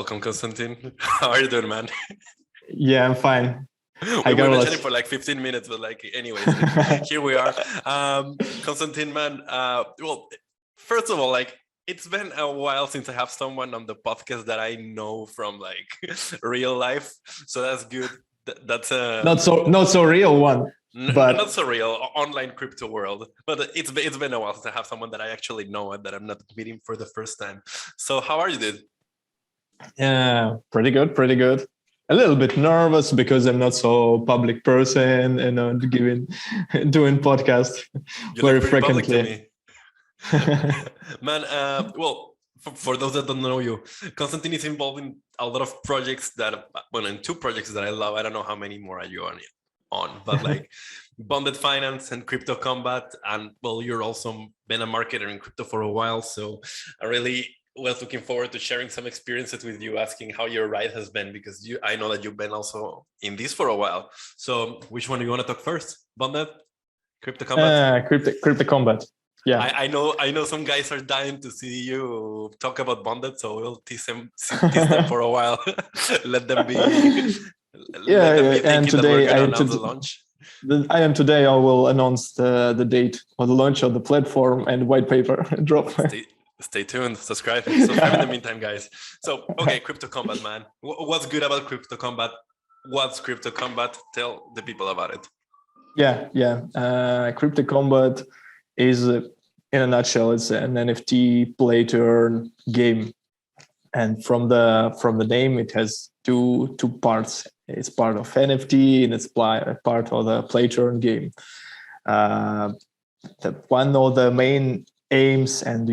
Welcome, Konstantin. How are you doing, man? Yeah, I'm fine. Hi, We were chatting Carlos. for like 15 minutes, but like, anyways, here we are. Konstantin, man. First of all, like, it's been a while since I have someone on the podcast that I know from like real life, so that's good. That's Not so real one, not but so real online crypto world, but it's been a while since I have someone that I actually know and that I'm not meeting for the first time. So, how are you, dude? yeah, pretty good, pretty good. A little bit nervous because I'm not so public person and not doing podcast You look very pretty public to frequently. me. Man, for those that don't know you, Konstantin is involved in a lot of projects in two projects that I love. I don't know how many more are you on, but like Bonded Finance and Crypto Combat. And well, you're also been a marketer in crypto for a while. So I really was looking forward to sharing some experiences with you, asking how your ride has been, because I know that you've been also in this for a while. So which one do you want to talk first? Bonded? Crypto Combat? Crypto combat. Yeah. I know some guys are dying to see you talk about Bonded, so we'll tease them for a while. let them be let Yeah, them yeah. be And thinking that we're today gonna announce the launch. today I will announce the date for the launch of the platform and white paper drop. Stay tuned, subscribe in the meantime, guys. So okay, Crypto Combat, man. What's good about Crypto Combat? What's Crypto Combat? Tell the people about it. Yeah. Crypto combat is, in a nutshell, it's an NFT play to earn game, and from the name, it has two parts. It's part of NFT and it's part of the play to earn game. One of the main aims and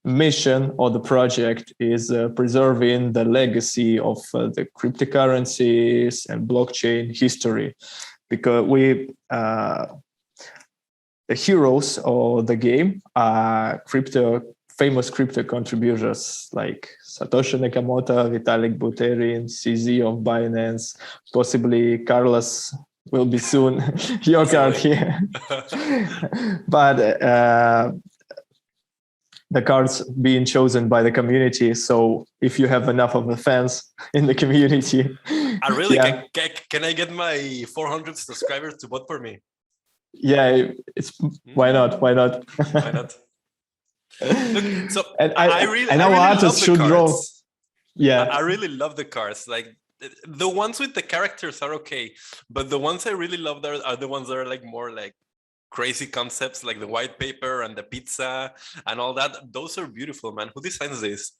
mission of the project is preserving the legacy of the cryptocurrencies and blockchain history, because the heroes of the game are famous crypto contributors like Satoshi Nakamoto, Vitalik Buterin, CZ of Binance, possibly Carlos will be soon your card here. But the cards being chosen by the community. So if you have enough of the fans in the community, I really can I get my 400 subscribers to vote for me? Yeah, why not? Why not? Look, so and I really artists should draw. Yeah, I really love the cards. Like the ones with the characters are okay, but the ones I really love there are the ones that are like more like crazy concepts, like the white paper and the pizza and all that. Those are beautiful, man. Who designs this?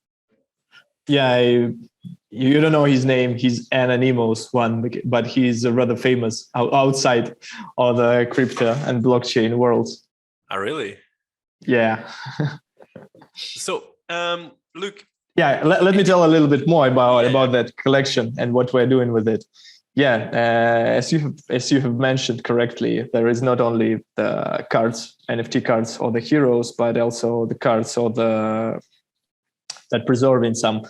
Yeah, you don't know his name. He's anonymous one, but he's rather famous outside of the crypto and blockchain worlds. Oh, really? Yeah. So, look. Yeah, let me tell a little bit more about that collection and what we're doing with it. Yeah, as you have mentioned correctly, there is not only the cards, NFT cards, or the heroes, but also the cards or that preserving some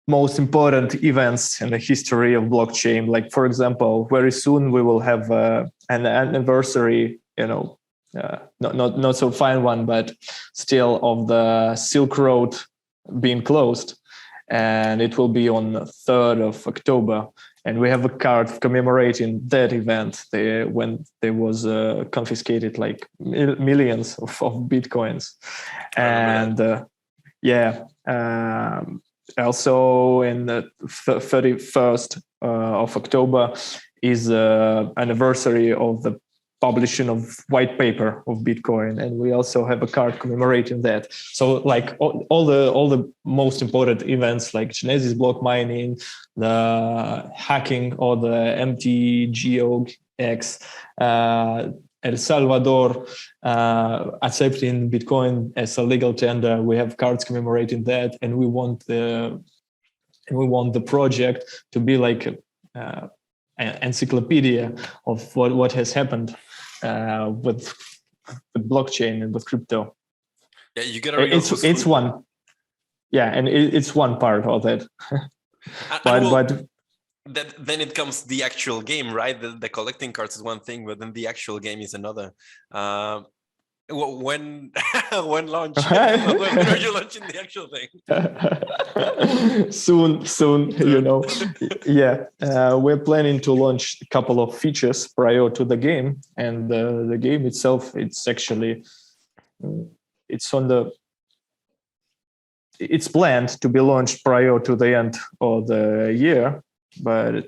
most important events in the history of blockchain. Like, for example, very soon we will have an anniversary, not so fine one, but still, of the Silk Road being closed. And it will be on 3rd of October. And we have a card commemorating that event when there was confiscated like millions of Bitcoins. And also in the 31st of October is anniversary of the publishing of white paper of Bitcoin, and we also have a card commemorating that. So like all the most important events like Genesis block mining, the hacking or the MTGOX, El Salvador accepting Bitcoin as a legal tender. We have cards commemorating that, and we want the project to be like an encyclopedia of what has happened with blockchain and with crypto. Yeah, you gotta. It's one. Yeah, and it's one part of it. But then it comes the actual game, right? The collecting cards is one thing, but then the actual game is another. When when launch? When are you launching the actual thing? Soon, Yeah, we're planning to launch a couple of features prior to the game, and the game itself, it's actually it's planned to be launched prior to the end of the year, but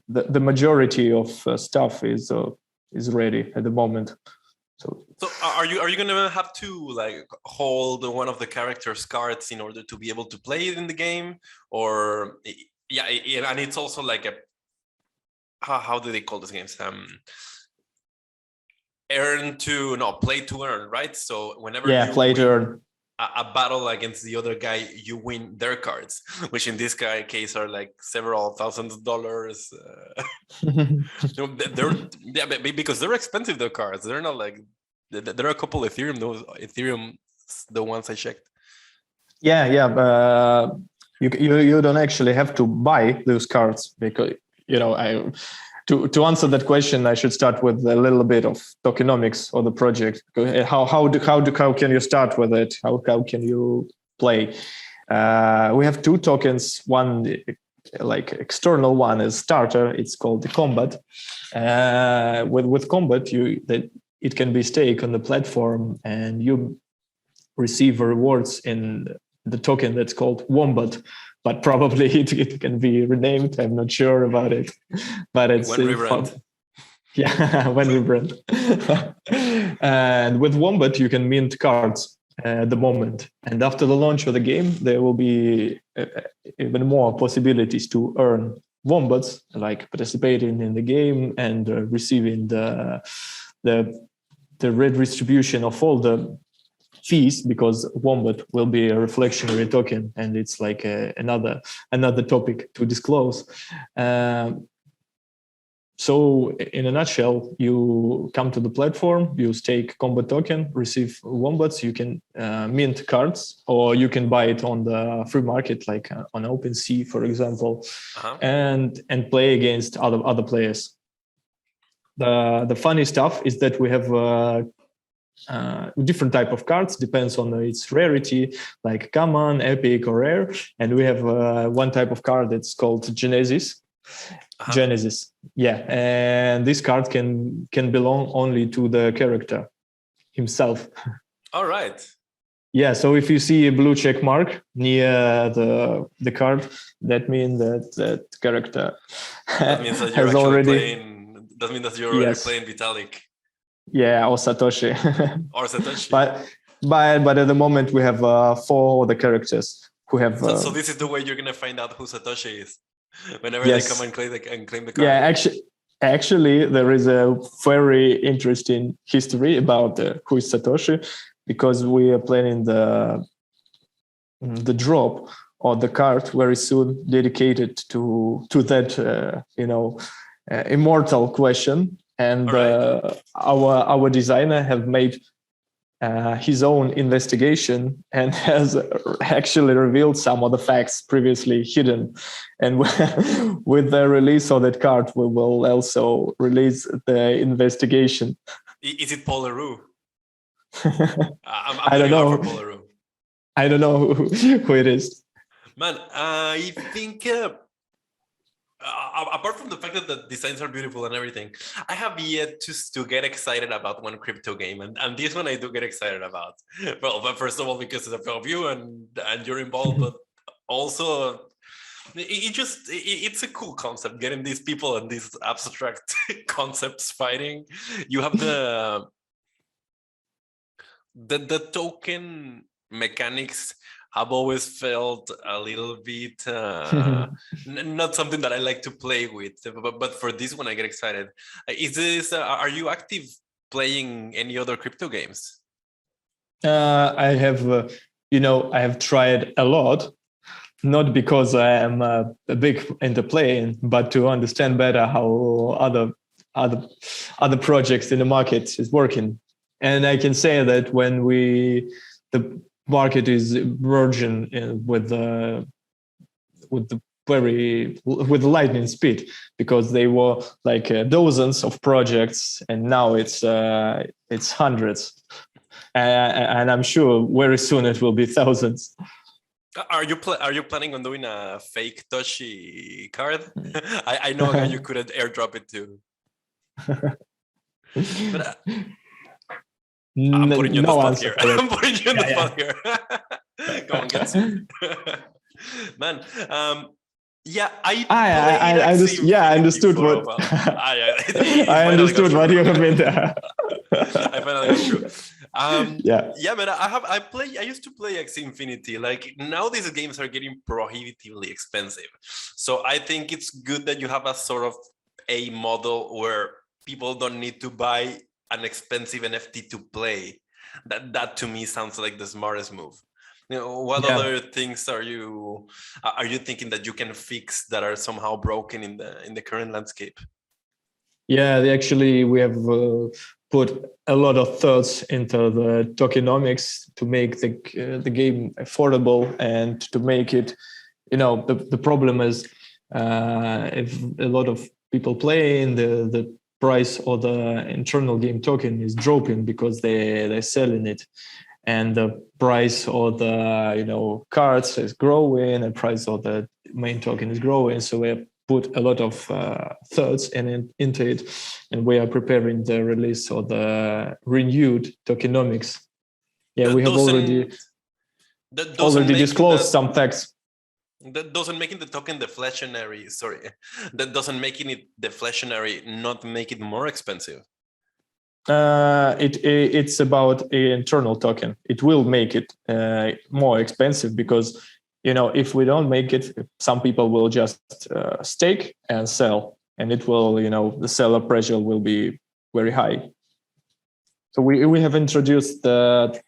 the majority of stuff is ready at the moment. So are you gonna have to like hold one of the characters' cards in order to be able to play it in the game, or and it's also like a how do they call these games? Play to earn, right? So whenever you play to earn. A battle against the other guy, you win their cards, which in this case are like several $1,000s. Because they're expensive. Their cards, they're not like there are a couple of Ethereum, the ones I checked. You don't actually have to buy those cards, because to answer that question, I should start with a little bit of tokenomics of the project. How can you start with it? How can you play? We have two tokens. One, like external one, is starter. It's called the Kombat. With Kombat, it can be staked on the platform, and you receive rewards in the token that's called Wombat. But probably it can be renamed. I'm not sure about it, but it's when rebrand. When rebrand. And with Wombat, you can mint cards at the moment. And after the launch of the game, there will be even more possibilities to earn Wombats, like participating in the game and receiving the redistribution of all the fees, because Wombat will be a reflectionary token, and it's like another topic to disclose. So in a nutshell, you come to the platform, you stake Kombat token, receive Wombats, you can mint cards, or you can buy it on the free market, like on OpenSea, for example, and play against other players. The funny stuff is that we have different type of cards, depends on its rarity, like common, epic, or rare. And we have one type of card that's called Genesis. Genesis, and this card can belong only to the character himself. All right. Yeah, so if you see a blue check mark near the card, that means that character that means that you're actually playing. That means that you're already playing Vitalik. Yeah, or Satoshi. But at the moment we have 4 other characters who have. So this is the way you're gonna find out who Satoshi is, whenever they come and claim the card. Yeah, actually, there is a very interesting history about who is Satoshi, because we are planning the drop of the card very soon, dedicated to that immortal question. And our designer have made his own investigation and has actually revealed some of the facts previously hidden. And with the release of that card, we will also release the investigation. Is it Paul Leroux? I don't know. I don't know who it is. Man, I think... apart from the fact that the designs are beautiful and everything, I have yet to get excited about one crypto game, and this one I do get excited about. Well, but first of all, because of you and you're involved, but also it's a cool concept, getting these people and these abstract concepts fighting. You have the token mechanics have always felt a little bit not something that I like to play with, but for this one I get excited. Are you active playing any other crypto games? I have I have tried a lot, not because I am a big into playing, but to understand better how other projects in the market is working. And I can say that when the market is merging with the with lightning speed, because they were like dozens of projects, and now it's hundreds, and I'm sure very soon it will be thousands. Are you planning on doing a fake Toshi card? I know a guy you could airdrop it to. But I'm putting you in the spot here. I'm putting you in the spot here. Go on, get some. Man, I understood what I understood what you meant. I finally got through. Man, I used to play Axie Infinity. Like, now these games are getting prohibitively expensive. So I think it's good that you have a sort of a model where people don't need to buy an expensive NFT to play. That to me sounds like the smartest move. What other things are you thinking that you can fix that are somehow broken in the current landscape? Yeah, we have put a lot of thoughts into the tokenomics to make the game affordable, and to make it, the problem is if a lot of people play, and the price of the internal game token is dropping because they're selling it, and the price of the cards is growing, and price of the main token is growing. So we have put a lot of thoughts into it, and we are preparing the release of the renewed tokenomics. Yeah, we have already disclosed some facts. That doesn't making the token deflationary. Sorry, that doesn't making it deflationary not make it more expensive. It's about an internal token. It will make it more expensive, because if we don't make it, some people will just stake and sell, and it will, the seller pressure will be very high. So we have introduced the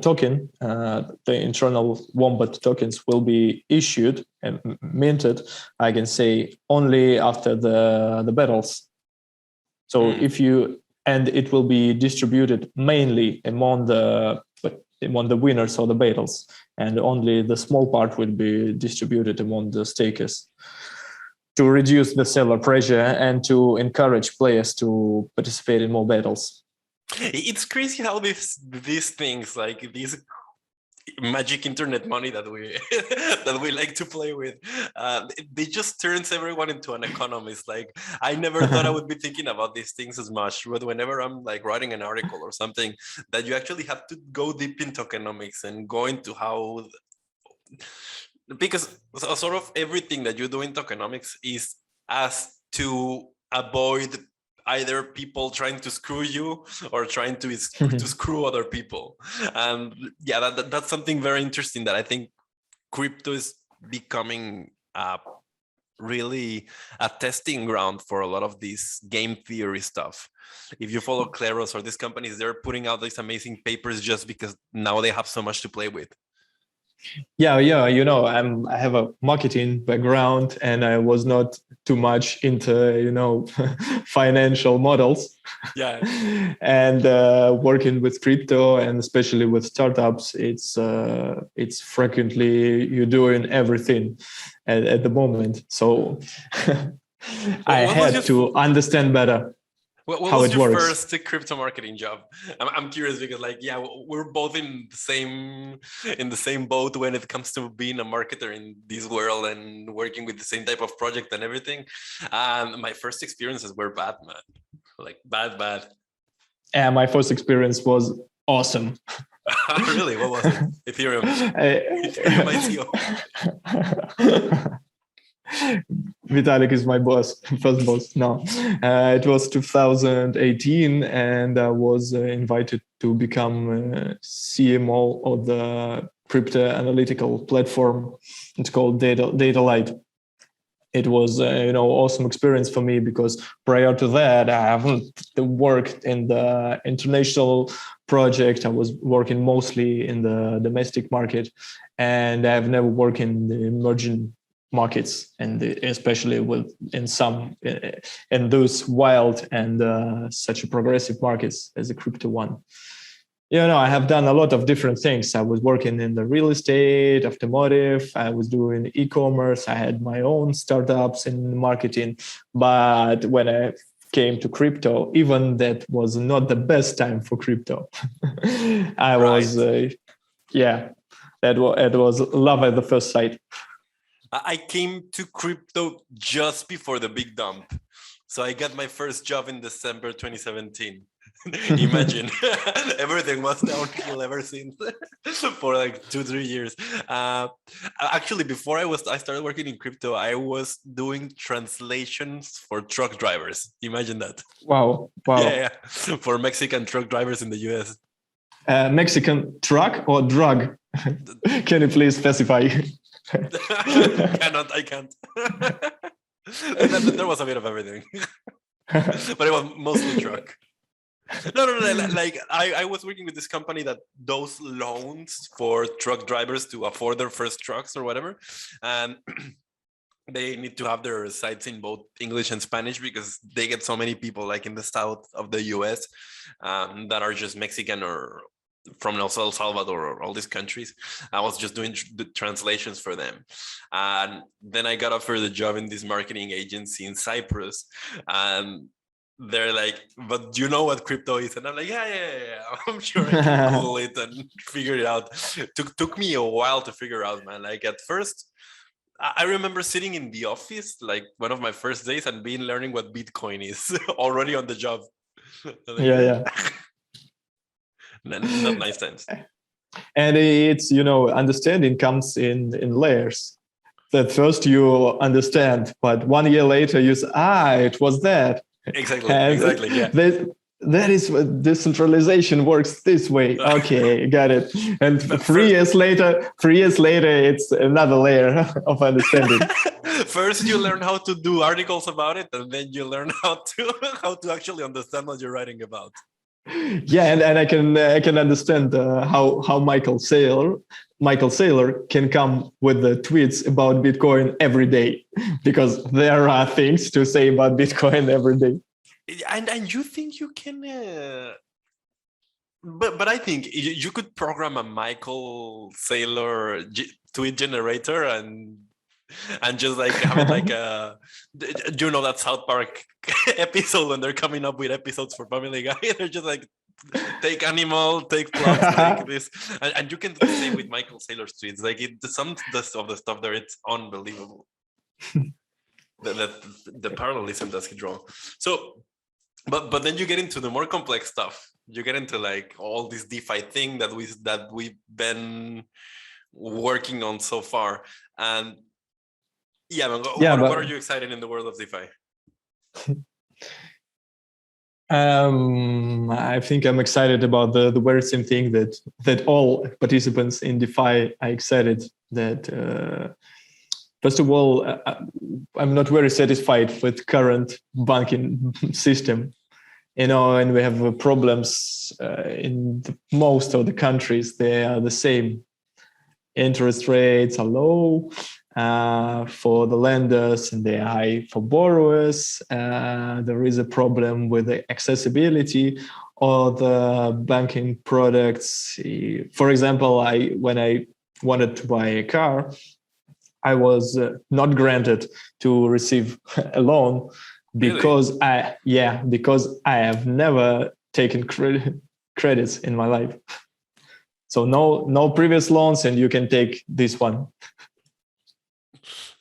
token, the internal Wombat tokens will be issued and minted, I can say, only after the battles. So and it will be distributed mainly among the winners of the battles, and only the small part will be distributed among the stakers, to reduce the seller pressure and to encourage players to participate in more battles. It's crazy how these things, like these magic internet money that we like to play with, they just turns everyone into an economist. Like, I never thought I would be thinking about these things as much, but whenever I'm like writing an article or something, that you actually have to go deep in tokenomics and go into how, because sort of everything that you do in tokenomics is as to avoid either people trying to screw you or trying to screw other people. And that's something very interesting that I think crypto is becoming really a testing ground for a lot of this game theory stuff. If you follow Kleros or these companies, they're putting out these amazing papers just because now they have so much to play with. Yeah. I have a marketing background, and I was not too much into, financial models. Yeah. And working with crypto, and especially with startups, it's frequently you're doing everything at the moment. So I had to understand better. What was your first crypto marketing job? I'm curious because, we're both in the same boat when it comes to being a marketer in this world and working with the same type of project and everything. My first experiences were bad, man. Like bad. And my first experience was awesome. Really? What was it? Ethereum. Ethereum ICO. Vitalik is my first boss. No, it was 2018, and I was invited to become CMO of the crypto analytical platform. It's called Data Light. It was awesome experience for me, because prior to that I haven't worked in the international project. I was working mostly in the domestic market, and I've never worked in the emerging markets, and especially in those wild and such a progressive markets as the crypto one. I have done a lot of different things. I was working in the real estate, automotive. I was doing e-commerce. I had my own startups in marketing. But when I came to crypto, even that was not the best time for crypto. I was, it was love at the first sight. I came to crypto just before the big dump. So I got my first job in December 2017. Imagine, everything was downhill ever since for like 2-3 years. Actually, before I started working in crypto, I was doing translations for truck drivers. Imagine that. Wow. Yeah. For Mexican truck drivers in the US. Mexican truck or drug? Can you please specify? I can't. There was a bit of everything, but it was mostly truck. No. Like I was working with this company that does loans for truck drivers to afford their first trucks or whatever, and they need to have their sites in both English and Spanish because they get so many people like in the south of the US that are just Mexican or from El Salvador or all these countries. I was just doing the translations for them. And then I got offered a job in this marketing agency in Cyprus. And they're like, but do you know what crypto is? And I'm like, yeah. I'm sure I can Google it and figure it out. Took me a while to figure out, man. Like at first, I remember sitting in the office, like one of my first days and learning what Bitcoin is already on the job. Yeah. Not nice times. And it's, understanding comes in layers. That first you understand, but 1 year later you say, it was that. Exactly, yeah. That is what decentralization works this way. Okay, got it. And 3 years later, it's another layer of understanding. First, you learn how to do articles about it, and then you learn how to actually understand what you're writing about. Yeah, and I can understand how Michael Saylor can come with the tweets about Bitcoin every day, because there are things to say about Bitcoin every day. And you think you can, but I think you could program a Michael Saylor tweet generator and just like have it like that South Park episode when they're coming up with episodes for Family Guy. They're just like take animal, take plots, take this, and you can do the same with Michael Saylor's tweets. Like some of the stuff there, it's unbelievable. the parallelism that he draw. So, but then you get into the more complex stuff. You get into like all this DeFi thing that we've been working on so far, and what are you excited in the world of DeFi? I think I'm excited about the very same thing that all participants in DeFi are excited. That first of all, I'm not very satisfied with current banking system. And we have problems in most of the countries. They are the same. Interest rates are low for the lenders and they are high for borrowers. There is a problem with the accessibility of the banking products. For example, when I wanted to buy a car, I was not granted to receive a loan because really? Because I have never taken credits in my life. So no previous loans, and you can take this one.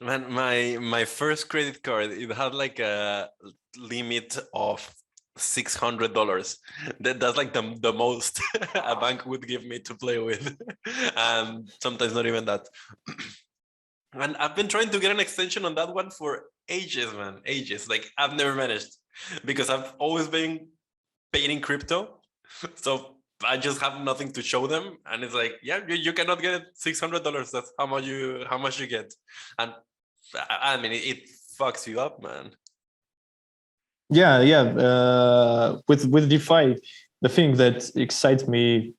Man, my first credit card, it had like a limit of $600. That's like the most a bank would give me to play with, and sometimes not even that. And I've been trying to get an extension on that one for ages, man, ages. Like I've never managed because I've always been paying in crypto, so I just have nothing to show them, and it's like, yeah, you cannot get it $600. That's how much you get, and I mean it fucks you up, man. Yeah. With DeFi, the thing that excites me,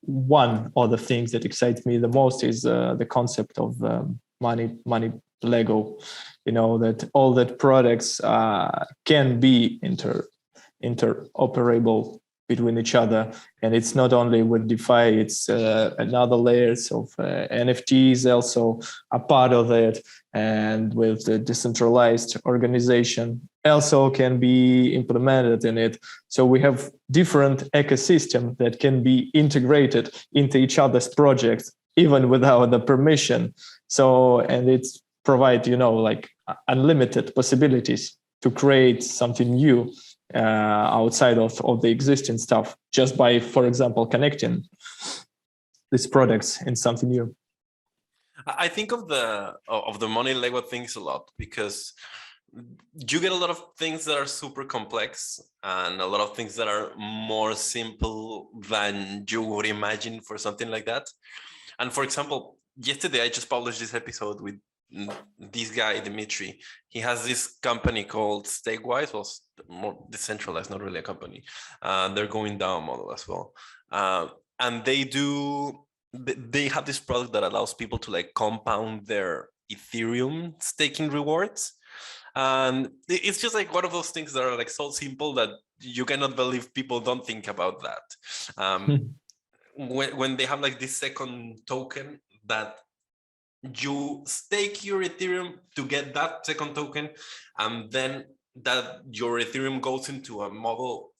one of the things that excites me the most is the concept of money Lego. That all that products can be interoperable between each other. And it's not only with DeFi, it's another layers of NFTs also a part of it. And with the decentralized organization also can be implemented in it. So we have different ecosystem that can be integrated into each other's projects, even without the permission. So, and it's provide, like unlimited possibilities to create something new outside of the existing stuff, just by, for example, connecting these products in something new. I think of the money Lego things a lot, because you get a lot of things that are super complex and a lot of things that are more simple than you would imagine for something like that. And for example, yesterday I just published this episode with this guy, Dimitri. He has this company called Stakewise, well, more decentralized, not really a company. They're going down model as well. And they have this product that allows people to like compound their Ethereum staking rewards. And it's just like one of those things that are like so simple that you cannot believe people don't think about that. When they have like this second token that you stake your Ethereum to get that second token, and then that your Ethereum goes into a model.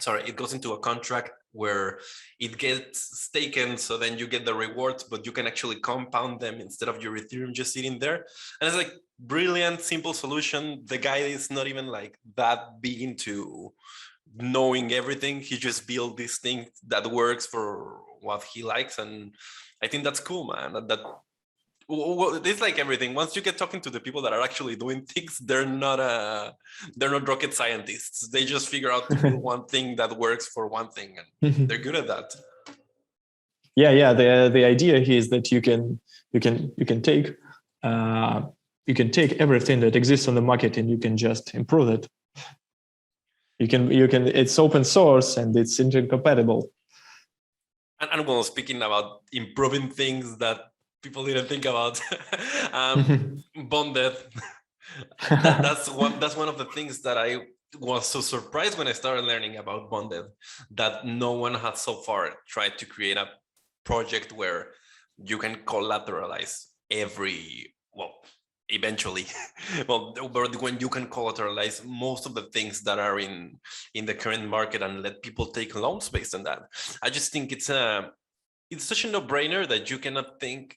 Sorry, it goes into a contract where it gets staken, so then you get the rewards, but you can actually compound them instead of your Ethereum just sitting there. And it's like brilliant, simple solution. The guy is not even like that big into knowing everything. He just built this thing that works for what he likes, and I think that's cool, man. It's like everything. Once you get talking to the people that are actually doing things, they're not rocket scientists. They just figure out to do one thing that works for one thing, and they're good at that. Yeah. The idea here is that you can take everything that exists on the market and you can just improve it. You can. It's open source and it's intercompatible. And well, speaking about improving things that people didn't think about, bonded. That's one of the things that I was so surprised when I started learning about bonded, that no one has so far tried to create a project where you can collateralize eventually, when you can collateralize most of the things that are in the current market and let people take loans based on that. I just think it's such a no-brainer that you cannot think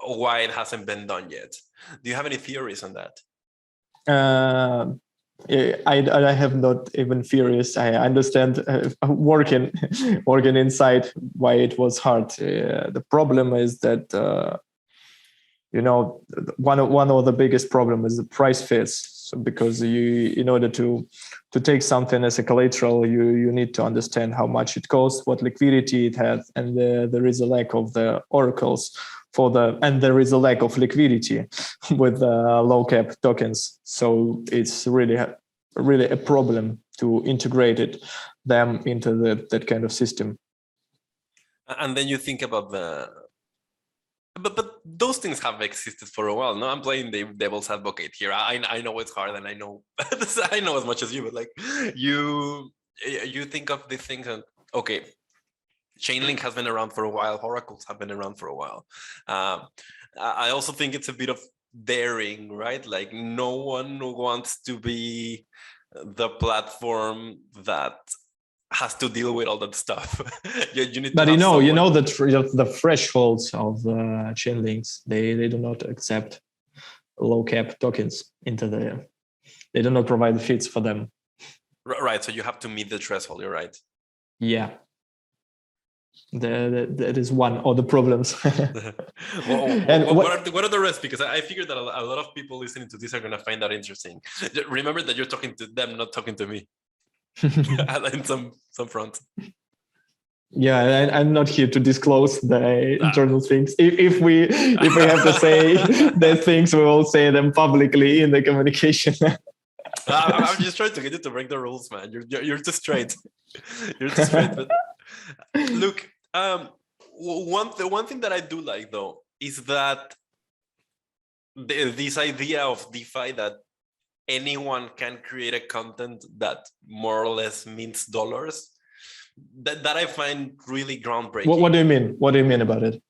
why it hasn't been done yet. Do you have any theories on that? I have not even theories. I understand working inside why it was hard. The problem is that one of the biggest problem is the price fits. So because in order to take something as a collateral, you need to understand how much it costs, what liquidity it has, and there is a lack of the oracles and there is a lack of liquidity with low cap tokens. So it's really a problem to integrate them into that kind of system. And then you think about but those things have existed for a while. No, I'm playing the devil's advocate here. I know it's hard, and I know I know as much as you, but like you think of these things and okay, Chainlink has been around for a while. Oracles have been around for a while. I also think it's a bit of daring, right? Like no one wants to be the platform that has to deal with all that stuff. you need. But the thresholds of Chainlinks, they do not accept low cap tokens into they do not provide the feeds for them. Right. So you have to meet the threshold. You're right. Yeah. That is one of the problems. What are the rest? Because I figured that a lot of people listening to this are going to find that interesting. Remember that you're talking to them, not talking to me. In some front. Yeah, I'm not here to disclose the internal things. If we have to say the things, we will say them publicly in the communication. I'm just trying to get you to break the rules, man. You're too straight. You're too straight. But look, one thing that I do like though is that this idea of DeFi that anyone can create a content that more or less means dollars, that I find really groundbreaking. What do you mean? What do you mean about it?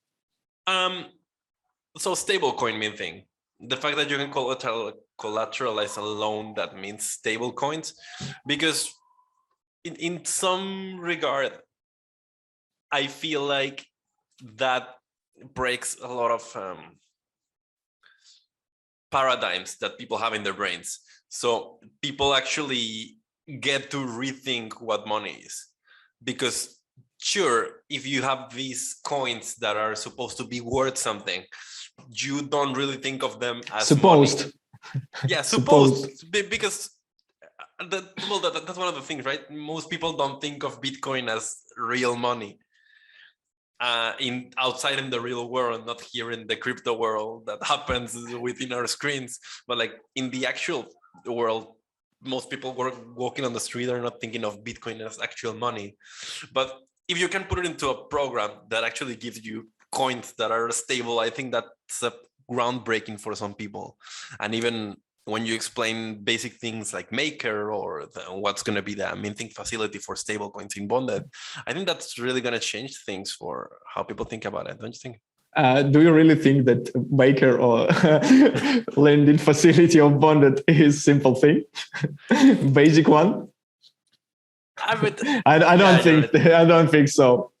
So stablecoin mean thing. The fact that you can collateralize a loan that means stable coins, because in some regard, I feel like that breaks a lot of paradigms that people have in their brains. So people actually get to rethink what money is, because sure, if you have these coins that are supposed to be worth something, you don't really think of them as supposed money. Yeah, supposed. Because that's one of the things, right? Most people don't think of Bitcoin as real money. Outside in the real world, not here in the crypto world that happens within our screens, but like in the actual world, most people walking on the street are not thinking of Bitcoin as actual money. But if you can put it into a program that actually gives you coins that are stable, I think that's a groundbreaking for some people. And even when you explain basic things like Maker or what's going to be the minting facility for stable coins in Bonded, I think that's really going to change things for how people think about it, don't you think? Do you really think that Maker or lending facility of Bonded is simple thing? Basic one? I don't think so.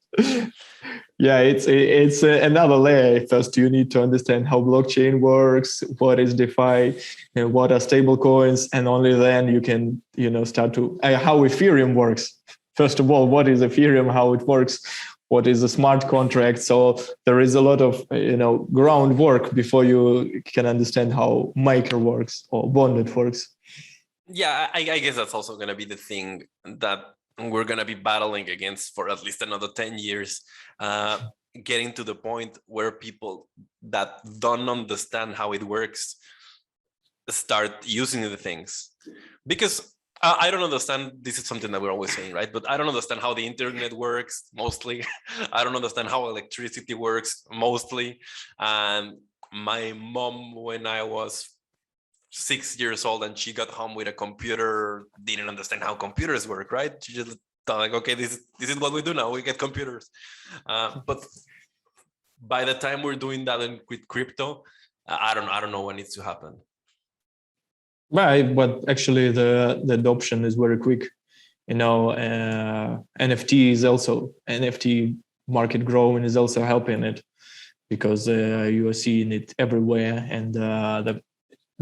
Yeah, it's another layer. First, you need to understand how blockchain works, what is DeFi, and what are stable coins, and only then you can, start to how Ethereum works. First of all, what is Ethereum, how it works, what is a smart contract. So there is a lot of groundwork before you can understand how Maker works or Bonded works. Yeah, I guess that's also going to be the thing that we're going to be battling against for at least another 10 years, getting to the point where people that don't understand how it works start using the things. Because I don't understand, this is something that we're always saying, right? But I don't understand how the internet works, mostly. I don't understand how electricity works, mostly. And my mom, when I was 6 years old and she got home with a computer, didn't understand how computers work, right? She just thought like, okay, this is what we do now, we get computers. But by the time we're doing that with crypto, I don't know what needs to happen. Right, but actually the adoption is very quick. NFT market growing is also helping it, because you are seeing it everywhere, and the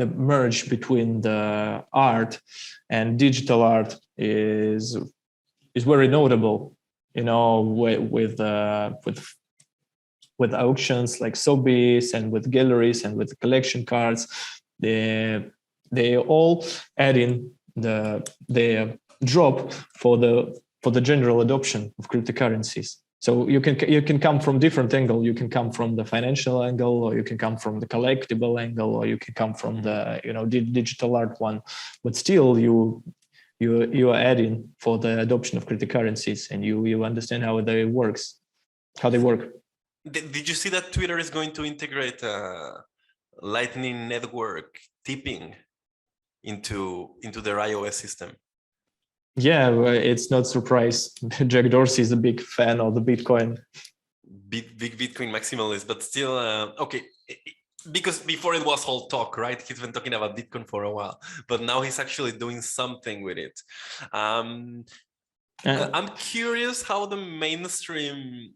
merge between the art and digital art is very notable. With auctions like Sobeys and with galleries and with collection cards, they all adding their drop for the general adoption of cryptocurrencies. So you can come from different angle. You can come from the financial angle, or you can come from the collectible angle, or you can come from the digital art one. But still, you are adding for the adoption of cryptocurrencies, and you understand how they work. Did you see that Twitter is going to integrate Lightning Network tipping into their iOS system? Yeah, it's not surprise. Jack Dorsey is a big fan of the Bitcoin. Big Bitcoin maximalist, but still, okay. Because before it was all talk, right? He's been talking about Bitcoin for a while, but now he's actually doing something with it. I'm curious how the mainstream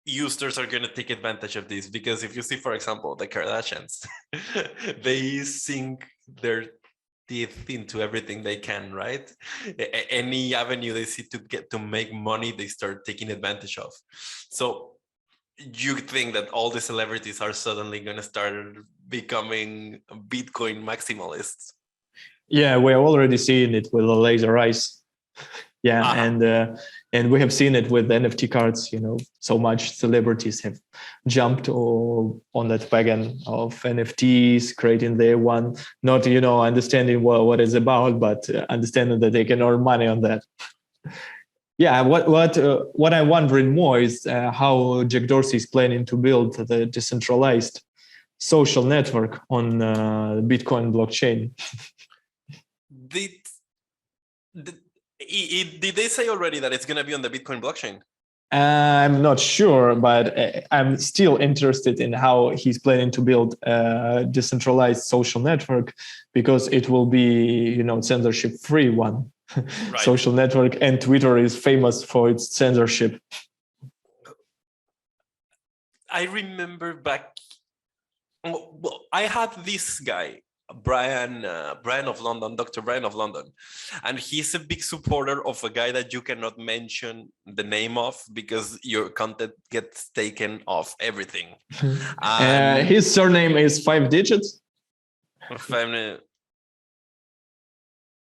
users are going to take advantage of this, because if you see, for example, the Kardashians, they sink their teeth into everything they can, right? Any avenue they see to make money, they start taking advantage of. So you think that all the celebrities are suddenly going to start becoming Bitcoin maximalists? Yeah, we're already seeing it with the laser eyes. Yeah, and we have seen it with NFT cards. So much celebrities have jumped on that wagon of NFTs, creating their one, not understanding what it's about, but understanding that they can earn money on that. Yeah, what I'm wondering more is how Jack Dorsey is planning to build the decentralized social network on Bitcoin blockchain. Did they say already that it's going to be on the Bitcoin blockchain? I'm not sure, but I'm still interested in how he's planning to build a decentralized social network, because it will be, censorship-free one. Right. Social network, and Twitter is famous for its censorship. I remember back. Well, I had this guy, Brian of London, Dr. Brian of London, and he's a big supporter of a guy that you cannot mention the name of because your content gets taken off everything. His surname is 5 digits.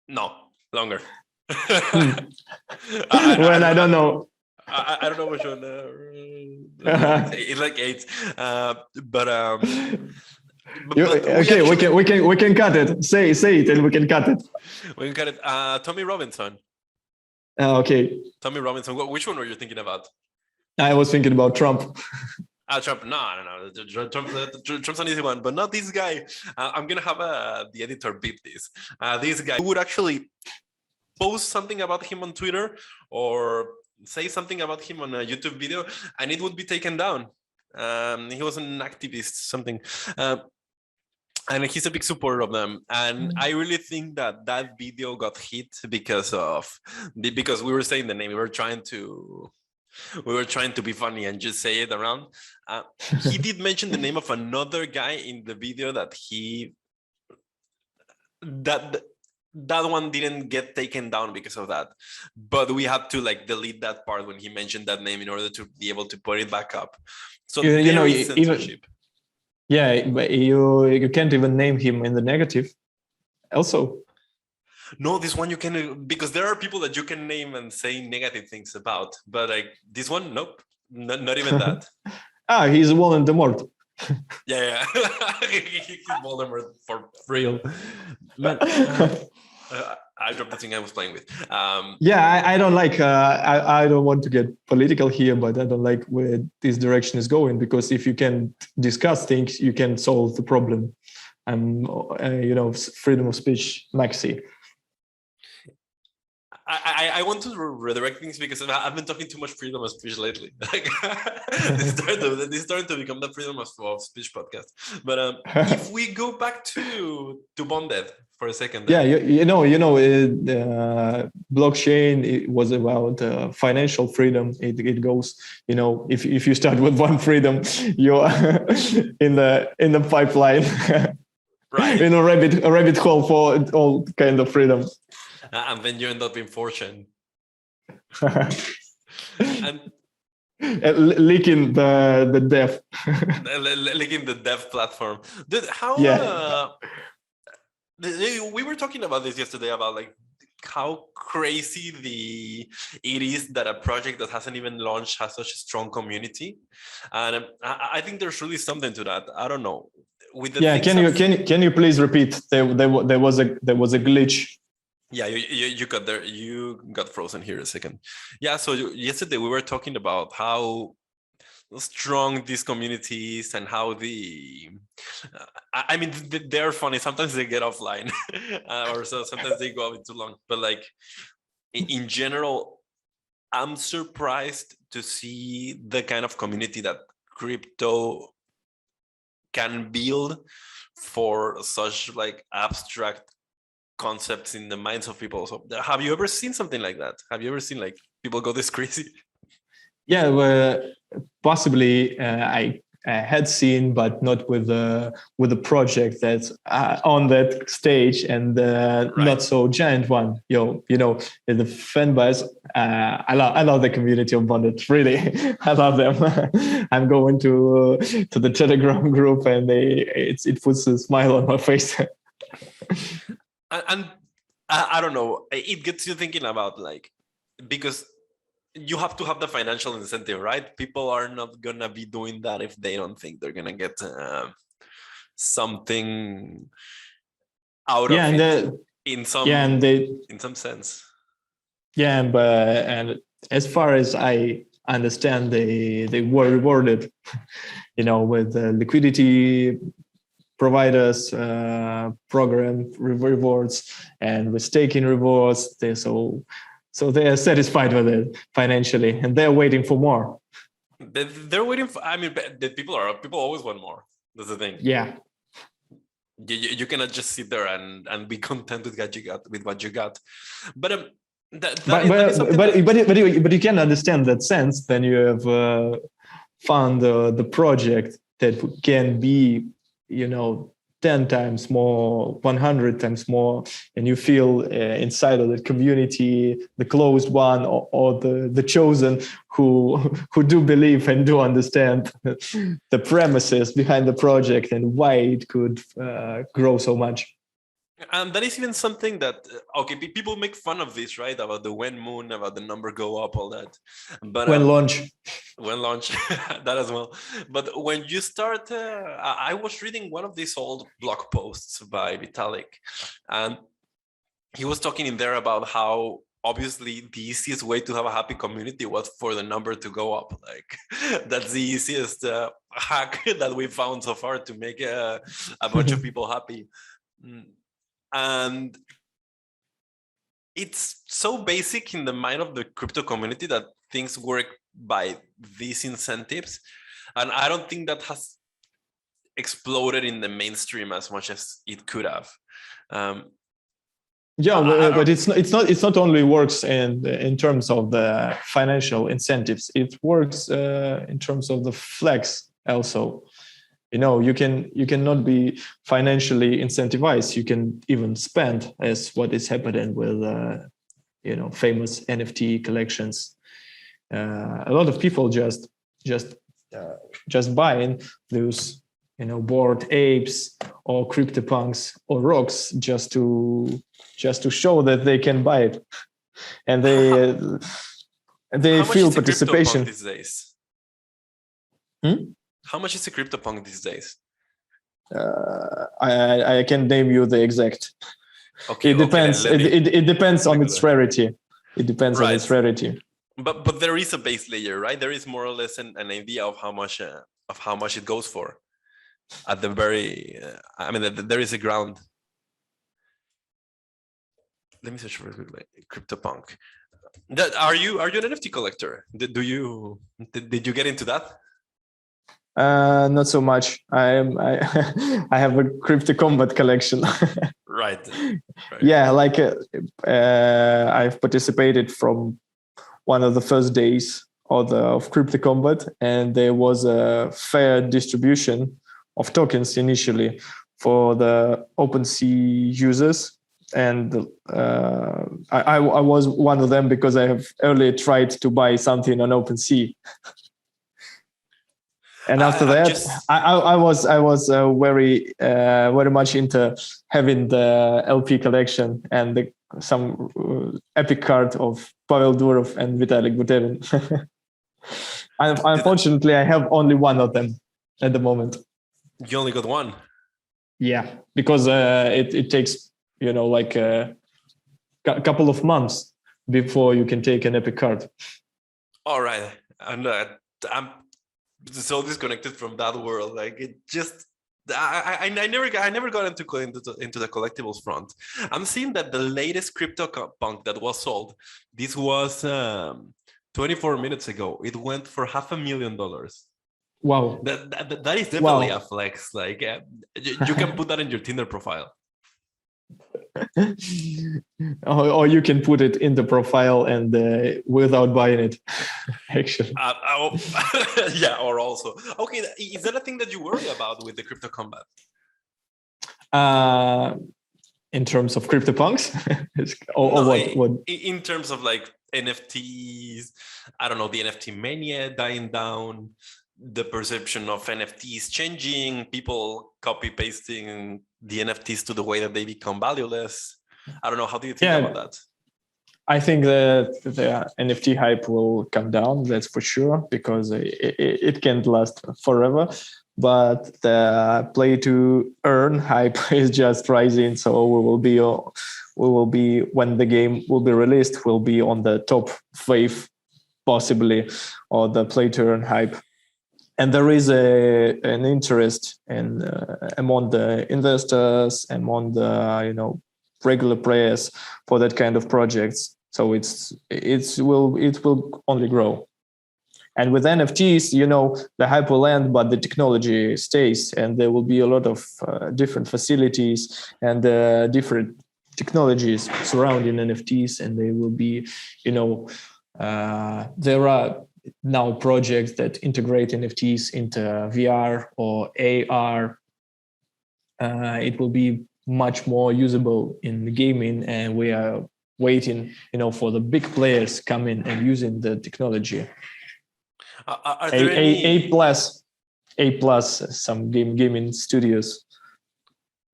No, longer. I don't know. I don't know which one. It's like 8. Okay, we can cut it. Say it, and we can cut it. We can cut it. Tommy Robinson. Okay. Tommy Robinson. Which one were you thinking about? I was thinking about Trump. Trump. No. Trump's an easy one, but not this guy. I'm gonna have the editor beep this. This guy would actually post something about him on Twitter or say something about him on a YouTube video, and it would be taken down. He was an activist, something. And he's a big supporter of them. And I really think that video got hit because we were saying the name. We were trying to be funny and just say it around. He did mention the name of another guy in the video that that one didn't get taken down because of that, but we had to delete that part when he mentioned that name in order to be able to put it back up. So there is censorship. But you can't even name him in the negative. Also, no, this one you can, because there are people that you can name and say negative things about, but this one, nope, not even that. He's Voldemort. Yeah. He's Voldemort for real. But I dropped the thing I was playing with. I don't like. I don't want to get political here, but I don't like where this direction is going, because if you can discuss things, you can solve the problem. Freedom of speech, Maxi. I want to redirect things because I've been talking too much freedom of speech lately. This started to become the freedom of speech podcast. But if we go back to Bonded for a second. Blockchain, it was about financial freedom. It goes, if you start with one freedom, you're in the pipeline, right? In a rabbit hole for all kind of freedoms. And then you end up in fortune. And leaking the dev. Leaking the dev platform. Dude, how? We were talking about this yesterday about how crazy it is that a project that hasn't even launched has such a strong community, and I think there's really something to that. I don't know. Can you please repeat? There was a glitch. Yeah, you got frozen here a second. Yeah, so yesterday we were talking about how strong these communities and how they're funny. Sometimes they get offline, or so sometimes they go a bit too long. But in general, I'm surprised to see the kind of community that crypto can build for such abstract concepts in the minds of people. So have you ever seen something like that? Have you ever seen people go this crazy? Yeah, well, possibly I had seen, but not with a project that's on that stage, and right. Not so giant one. The fan base. I love the community of Bonded. Really, I love them. I'm going to the Telegram group, and it puts a smile on my face. And I don't know, it gets you thinking about because you have to have the financial incentive, right? People are not gonna be doing that if they don't think they're gonna get something out of it in some sense. Yeah, and as far as I understand, they were rewarded, with liquidity provide us program rewards, and with staking rewards. So they are satisfied with it financially, and they're waiting for more. They're waiting for. I mean, people always want more. That's the thing. Yeah. You cannot just sit there and be content with what you got. But but you can understand that sense. Then you have found the project that can be, 10 times more, 100 times more, and you feel inside of the community, the closed one, or the chosen, who do believe and do understand the premises behind the project and why it could grow so much. And that is even something that, people make fun of this, right? About the when moon, about the number go up, all that. But when launch, that as well. But when you start, I was reading one of these old blog posts by Vitalik, and he was talking in there about how obviously the easiest way to have a happy community was for the number to go up. Like that's the easiest hack that we found so far to make a bunch of people happy. And it's so basic in the mind of the crypto community that things work by these incentives. And I don't think that has exploded in the mainstream as much as it could have. But it's not only works in terms of the financial incentives. It works in terms of the flex also. You cannot be financially incentivized. You can even spend, as what is happening with famous NFT collections. A lot of people just buying those Bored Apes or CryptoPunks or rocks just to show that they can buy it, and they feel participation these days. Hmm? How much is a CryptoPunk these days? I can name you the exact. Okay, it depends. It depends on its rarity. It depends on its rarity. But there is a base layer, right? There is more or less an idea of how much it goes for. At the very, there is a ground. Let me search for CryptoPunk. Are you an NFT collector? Did you get into that? Not so much. I have a crypto Kombat collection. Right. Yeah, like I've participated from one of the first days of crypto Kombat, and there was a fair distribution of tokens initially for the OpenSea users, and I was one of them because I have earlier tried to buy something on OpenSea. And after that, I was very much into having the LP collection and some epic card of Pavel Durov and Vitalik Buterin. Unfortunately, I have only one of them at the moment. You only got one? Yeah, because it takes like a couple of months before you can take an epic card. All right, and I'm so disconnected from that world. Like it just, I never got into the collectibles front. I'm seeing that the latest CryptoPunk that was sold, this was 24 minutes ago. It went for $500,000. Wow, that is definitely a flex. Like you can put that in your Tinder profile. Or you can put it in the profile and without buying it, actually. Yeah, or also. Okay, is that a thing that you worry about with the Crypto Kombat? In terms of CryptoPunks? what? In terms of like NFTs, I don't know, the NFT mania dying down, the perception of NFTs changing, people copy-pasting the NFTs to the way that they become valueless. I don't know. How do you think about that? I think that the NFT hype will come down, that's for sure, because it can't last forever. But the play to earn hype is just rising. So we will be when the game will be released, we'll be on the top wave, possibly, or the play to earn hype. and there is an interest in among the investors, among the regular players for that kind of projects. So it will only grow. And with NFTs, the hype will end, but the technology stays, and there will be a lot of different facilities and different technologies surrounding NFTs, and they will be, there are now projects that integrate NFTs into VR or AR. It will be much more usable in the gaming, and we are waiting, for the big players coming and using the technology. Are there any... A plus, some gaming studios.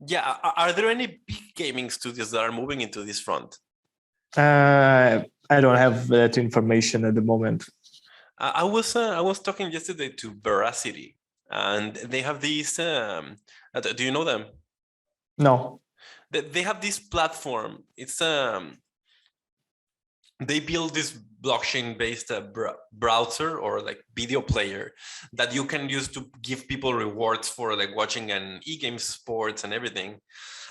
Yeah, are there any big gaming studios that are moving into this front? I don't have that information at the moment. I was talking yesterday to Veracity, and they have these. Do you know them? No. They have this platform. It's they build this blockchain-based browser or like video player that you can use to give people rewards for like watching an e-game sports and everything.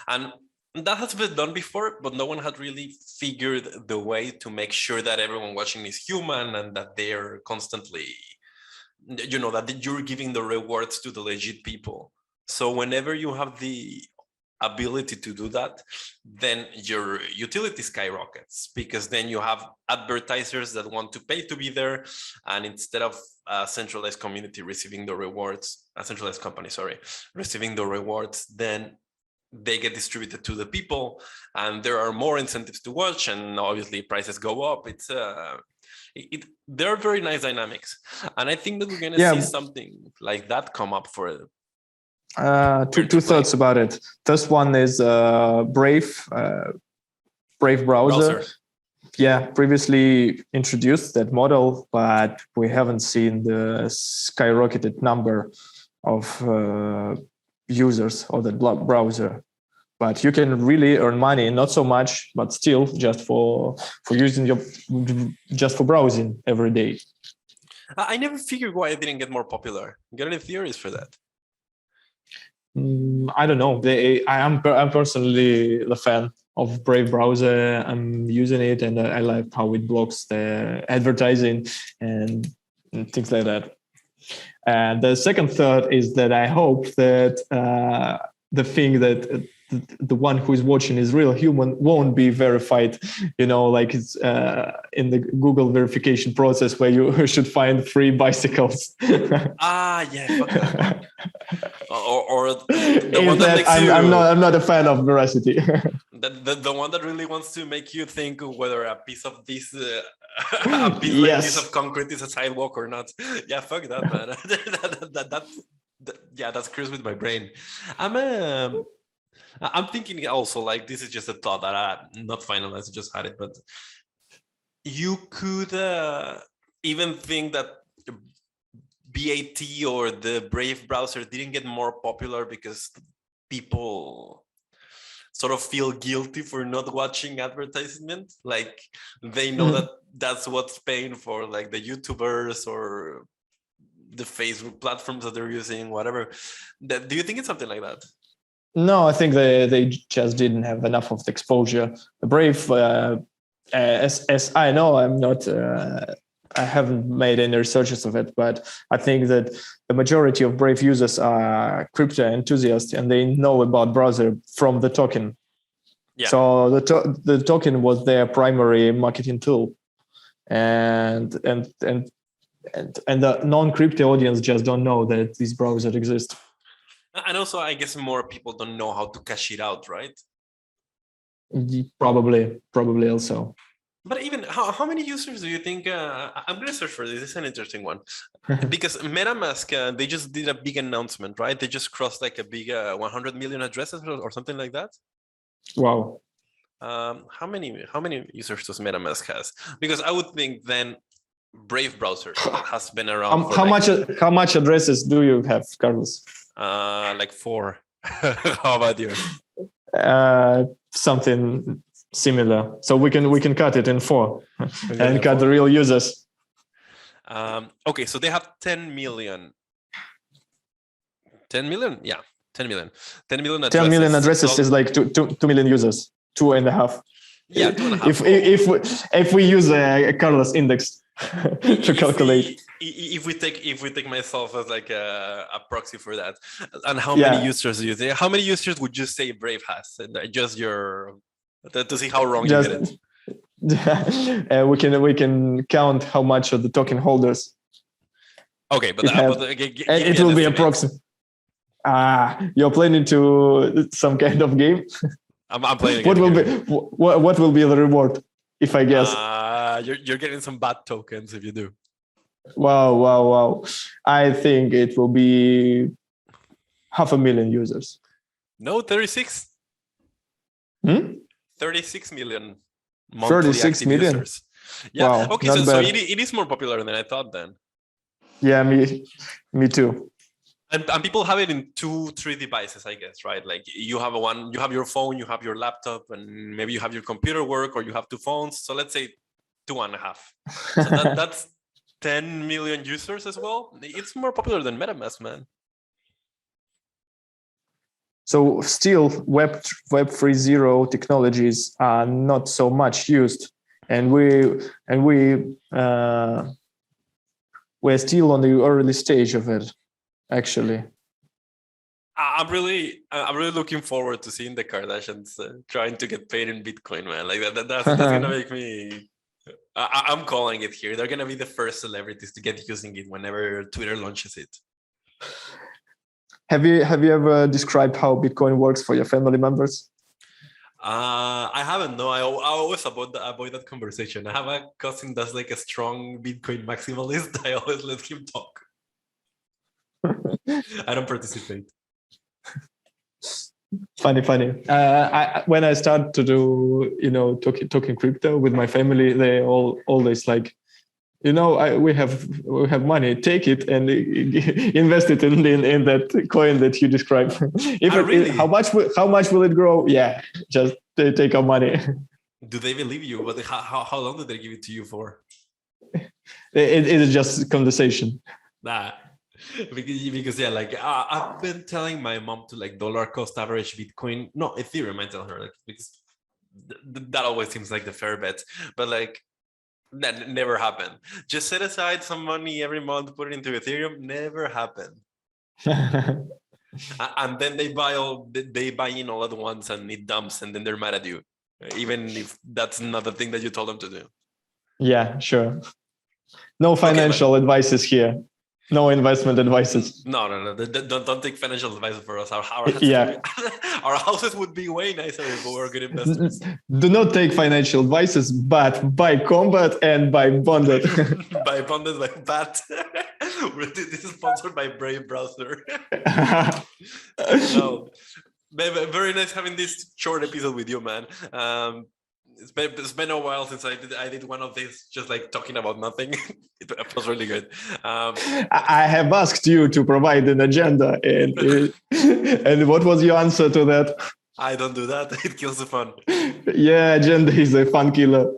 And that has been done before, but no one had really figured the way to make sure that everyone watching is human and that they're constantly, that you're giving the rewards to the legit people. So whenever you have the ability to do that, then your utility skyrockets, because then you have advertisers that want to pay to be there, and instead of a centralized community receiving the rewards, a centralized company, receiving the rewards, then they get distributed to the people, and there are more incentives to watch, and obviously prices go up. There are very nice dynamics, and I think that we're going to see something like that come up for two thoughts about it. First one is Brave browser. Yeah, previously introduced that model, but we haven't seen the skyrocketed number of users of that browser. But you can really earn money, not so much, but still just for using just for browsing every day. I never figured why it didn't get more popular. Got any theories for that? I don't know. I'm personally the fan of Brave browser. I'm using it, and I like how it blocks the advertising and things like that. And the second thought is that I hope that the thing that the one who is watching is real human won't be verified, like it's in the Google verification process where you should find free bicycles. Yeah. or the one that makes I'm not a fan of Veracity. the one that really wants to make you think whether a piece of this piece of concrete is a sidewalk or not. Yeah, fuck that, man. that that's screws with my brain. I'm thinking also, like, this is just a thought that I'm not finalized, I just had it, but you could even think that BAT or the Brave browser didn't get more popular because people sort of feel guilty for not watching advertisement. Like, they know that that's what's paying for, like, the YouTubers or the Facebook platforms that they're using, whatever. Do you think it's something like that? No, I think they just didn't have enough of the exposure. The Brave, as I know, I'm not. I haven't made any researches of it, but I think that the majority of Brave users are crypto enthusiasts, and they know about browser from the token. Yeah. So the token was their primary marketing tool, and the non-crypto audience just don't know that this browser exists. And also, I guess more people don't know how to cash it out, right? Probably also. But even how many users do you think? I'm going to search for this. This is an interesting one. Because MetaMask, they just did a big announcement, right? They just crossed like a big 100 million addresses or something like that. Wow. How many users does MetaMask has? Because I would think then Brave browser has been around. How much addresses do you have, Carlos? Like 4. How about you? Something similar. So we can cut it in 4 and cut the real users. Okay, so they have 10 million 10 million? Yeah, 10 million. 10 million 10 million addresses So- is like 2 million users, 2.5. Yeah, 2.5. If we use a Carlos index to calculate. If we take myself as like a proxy for that, and how Yeah. many users do you think? How many users would you say Brave has? And just to see how wrong you get it. We can count how much of the token holders. Okay, but it will be approximate. You're planning to some kind of game. I'm playing. What will be the reward if I guess? You're getting some bad tokens if you do. Wow! I think it will be 500,000 users. No, 36. 36 million. 36 million. Users. Yeah. Wow, okay, so it is more popular than I thought then. Yeah, me too. And people have it in 2-3 devices, I guess, right? Like you have your phone, you have your laptop, and maybe you have your computer work, or you have 2 phones. So let's say 2.5. So that's 10 million users as well. It's more popular than MetaMask, man. So still Web 3.0 technologies are not so much used, and we're still on the early stage of it, actually. I'm really looking forward to seeing the Kardashians trying to get paid in Bitcoin, man. Like that's gonna make me. I'm calling it here. They're gonna be the first celebrities to get using it whenever Twitter launches it. Have you ever described how Bitcoin works for your family members? I haven't. No, I always avoid that conversation. I have a cousin that's like a strong Bitcoin maximalist. I always let him talk. I don't participate. Funny. When I start to do, talking crypto with my family, they always like, we have money, take it and invest it in that coin that you described. Really? How much will it grow? Yeah, just take our money. Do they believe you? But how long did they give it to you for? It is just conversation. Nah. Because yeah, like I've been telling my mom to like dollar cost average Bitcoin, no Ethereum. I tell her like because that always seems like the fair bet, but like that never happened. Just set aside some money every month, put it into Ethereum. Never happened. And then they buy in all at once, and it dumps, and then they're mad at you, even if that's not the thing that you told them to do. Yeah, sure. No financial advices here. No investment advices. No. Don't take financial advice for us. Our houses would be way nicer if we were good investors. Do not take financial advices, but buy Kombat and buy Bonded. Buy Bonded, buy BAT. This is sponsored by Brave Browser. No, very nice having this short episode with you, man. It's been a while since I did one of these, just like talking about nothing. It was really good. I have asked you to provide an agenda, and what was your answer to that? I don't do that. It kills the fun. Yeah, agenda is a fun killer.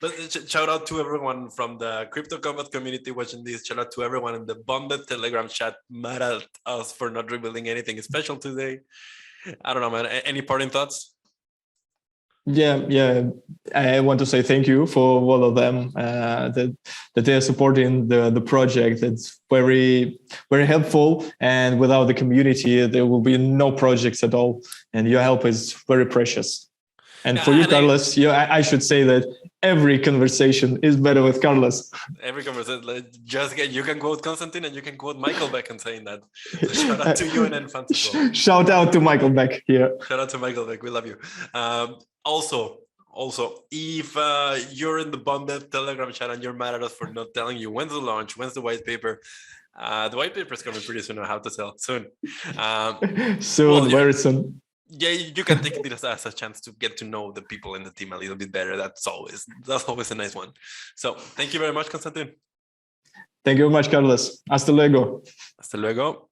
But shout out to everyone from the Crypto Kombat community watching this. Shout out to everyone in the Bonded Telegram chat mad at us for not revealing anything special today. I don't know, man. Any parting thoughts? Yeah. I want to say thank you for all of them that they are supporting the project. It's very, very helpful, and without the community, there will be no projects at all. And your help is very precious. And for you, Carlos, I should say that every conversation is better with Carlos. Every conversation, you can quote Konstantin and you can quote Michael Beck and saying that. So shout out to you and Infant. Shout out to Michael Beck here. Shout out to Michael Beck. We love you. Also, if you're in the Bonded Telegram chat and you're mad at us for not telling you when's the launch, when's the white paper, the white paper is coming pretty soon on how to sell soon. Very soon. Yeah, you can take it as a chance to get to know the people in the team a little bit better. That's always a nice one. So thank you very much, Konstantin. Thank you very much, Carlos. Hasta luego. Hasta luego.